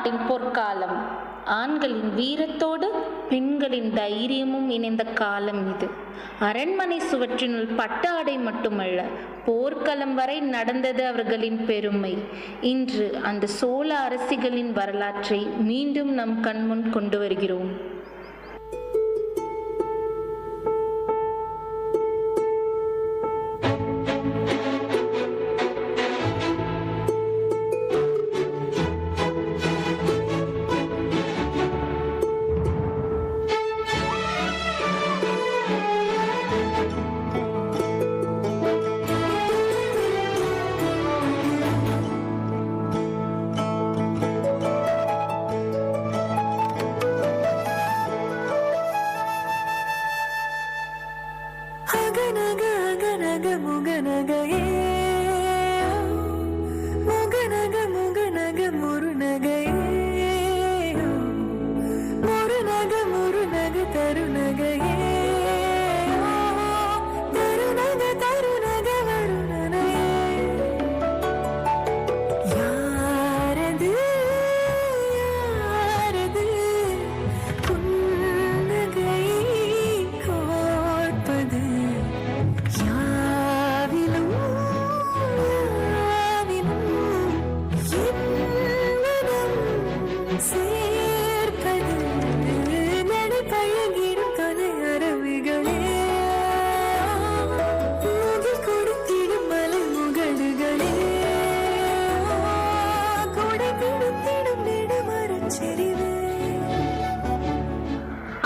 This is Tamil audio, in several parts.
நாட்டின் பொற்காலம். ஆண்களின் வீரத்தோடு பெண்களின் தைரியமும் இணைந்த காலம் இது. அரண்மனை சுவற்றினுள் பட்டு ஆடை மட்டுமல்ல, போர்க்களம் வரை நடந்தது அவர்களின் பெருமை. இன்று அந்த சோழ அரசிகளின் வரலாற்றை மீண்டும் நம் கண்முன் கொண்டு வருகிறோம்.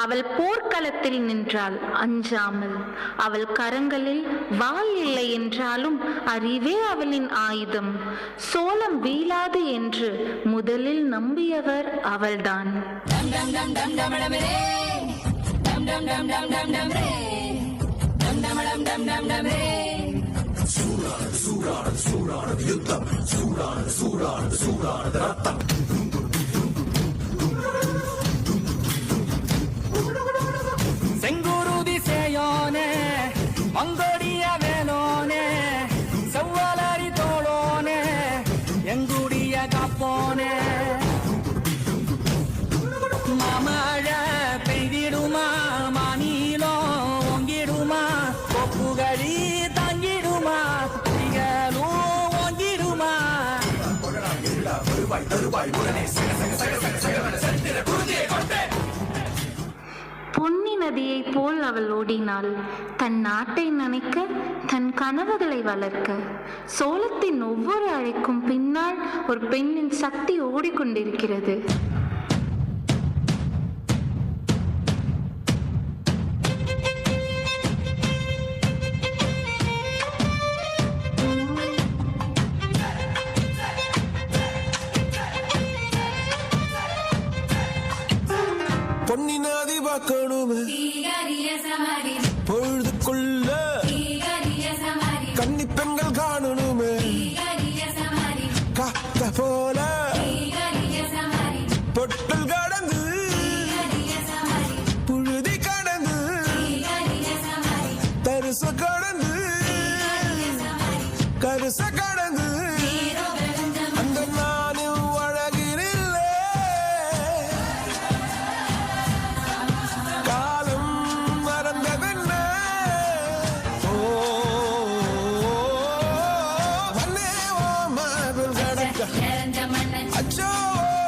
அவள் போர்க்களத்தில் நின்றாள் அஞ்சாமல். அவள் கரங்களில் வாள் இல்லை என்றாலும் அறிவே அவளின் ஆயுதம். சோளம் வீழாது என்று முதலில் நம்பியவர் அவள்தான். செங்குருதி சேயோனே, மங்கோடிய வேலோனே, செவ்வலரி தோளோனே, எங்குடிய காப்போனே. மாமழ பெய்திடுமா, மாநிலோ ஓங்கிடுமா, கொப்புகளி தாங்கிடுமா, திகழும் ஓங்கிடுமா. பொன்னி நதியை போல் அவள் ஓடினாள், தன் நாட்டை நினைக்க, தன் கனவுகளை வளர்க்க. சோளத்தின் ஒவ்வொரு அழைக்கும் பின்னால் ஒரு பெண்ணின் சக்தி ஓடிக்கொண்டிருக்கிறது. பொன்னி நதி பார்க்கணுமே பொழுதுக்குள்ள, கன்னி பெண்கள் காணணுமே காத்த போல, பொட்டல் கடந்து புழுதி கடந்து தரிச கடந்து கரிச கடந்து அந்த நானும் அழகினில்லை. காலம் மறந்ததென்ன, ஓ வண்ணே ஓ மார்பில் கடக்க, அச்சோ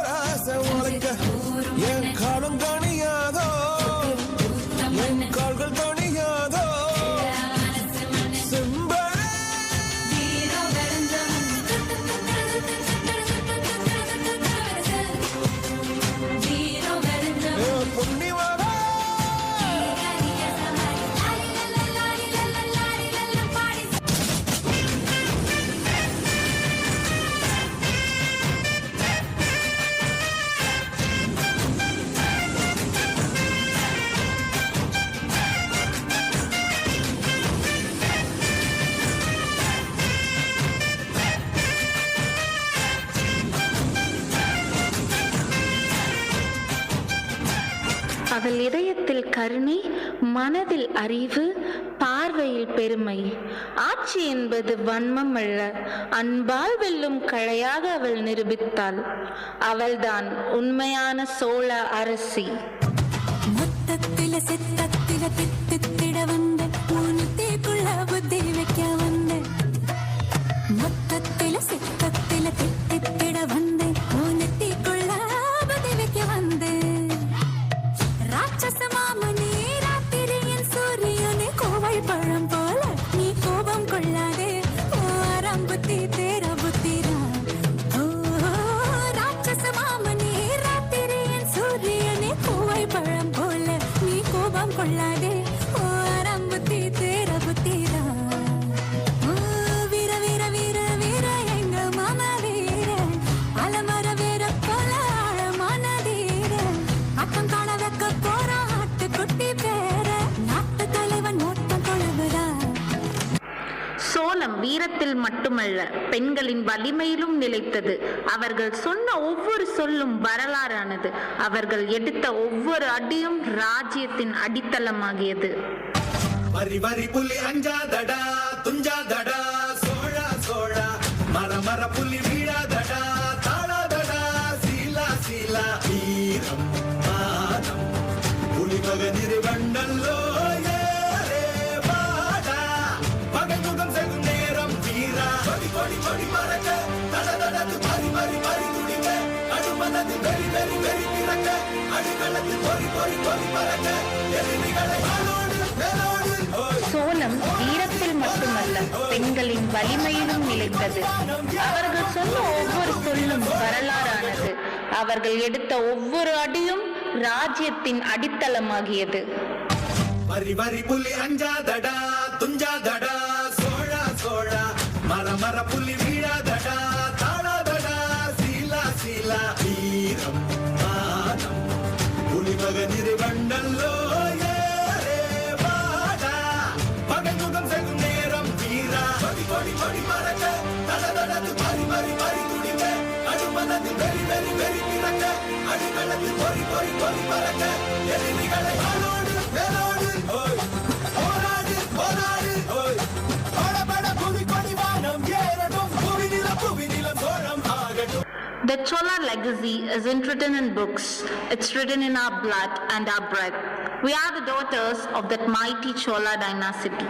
ராச உலக்க, என் காலம் தணியாதோ, என் கால்கள் தணியாதோ. செம்பழே பொன்னி வரா அவள் இதயத்தில் கருணை, மனதில் அறிவு, பார்வையில் பெருமை. ஆட்சி என்பது வன்மம் அல்ல, அன்பால் வெல்லும் கலையாக அவள் நிரூபித்தாள். அவள்தான் உண்மையான சோழ அரசி. மொத்தத்தில சித்தத்தில தித்திட வந்த மூணுத்தேக்குள்ள புத்தி வைக்க வந்த மொத்தத்தில சித்தத்தில தித்திட வந்த மூணுத்தேக்குள்ள புத்தி வைக்க வந்த ராட்சச மாமனே ராத்திரியின் சூரியனே கோவை பழம் போல நீ கோபம் கொள்ளாதே ஓரம் புத்தி தேர புத்திரா ராட்சச மாமனே ராத்திரியின் சூரியனே கோவை பழம் போல நீ கோபம் கொள்ளாதே ஓரம் புத்தி தேர புத்திரா வீர வீர வீர வீர எங்க மாமா வீர அலமர வீர போல ஆழமான தீர அக்கம் காண வைக்க போறோம் ஆட்டு குட்டி பேர நாட்டு தலைவன் ஓட்டம் கொழுவுதா. சோளம் வீரத்தில் மட்டுமல்ல, பெண்களின் வலிமையிலும் நிலைத்தது. அவர்கள் சொன்ன ஒவ்வொரு சொல்லும் வரலாறானது. அவர்கள் எடுத்த ஒவ்வொரு அடியும் ராஜ்யத்தின் அடித்தளமாகியது. வரி வரி புலி அஞ்சாதடா துஞ்சாதடா சோழா சோழா மர மர புலி வீழாதடா தாழாதடா சீலா சீலா வீரம் மானம் புலி மகனிரு வண்டல்லோ ஏரே வாடா பகமுகம் செகும் நேரம் வீரா கொடி கொடி கொடி மறக்க தட தடத்து மறி மறி மறி துடிக்க அடுமனது வெறி வெறி வெறி பிறக்க அடிகளத்து பொறி பொறி பொறி பறக்க எதிரிகளை ஆளோடு மேலோடு சோளம் வீரத்தில் மட்டுமல்ல, பெண்களின் வலிமையிலும் நிலைத்தது. அவர்கள் சொன்ன ஒவ்வொரு சொல்லும் வரலாறானது. அவர்கள் எடுத்த ஒவ்வொரு அடியும் ராஜ்யத்தின் அடித்தளமாகியது. வரி வரி புலி அஞ்சாதடா துஞ்சாதடா சோழா சோழா மர மர புலி வீழாதடா தாழாதடா சீலா சீலா வீரம் மானம் புலி மகனிரு வண்டல்லோ ஏரே வாடா பகமுகம் செகும் நேரம் வீரா கொடி கொடி கொடி மறக்க தட தடத்து மறி மறி மறி துடிக்க அடுமனது வெறி வெறி வெறி பிறக்க அடிகளத்து பொறி பொறி பொறி பறக்க எதிரிகளை ஆளோடு மேலோடு ஓய் போராடு போராடு ஓய் பட புவி கொடி வானம் ஏறட்டும் புவி நிலம் சோழம் ஆகட்டும். The Chola legacy isn't written in books, it's written in our blood and our breath. We are the daughters of that mighty Chola dynasty.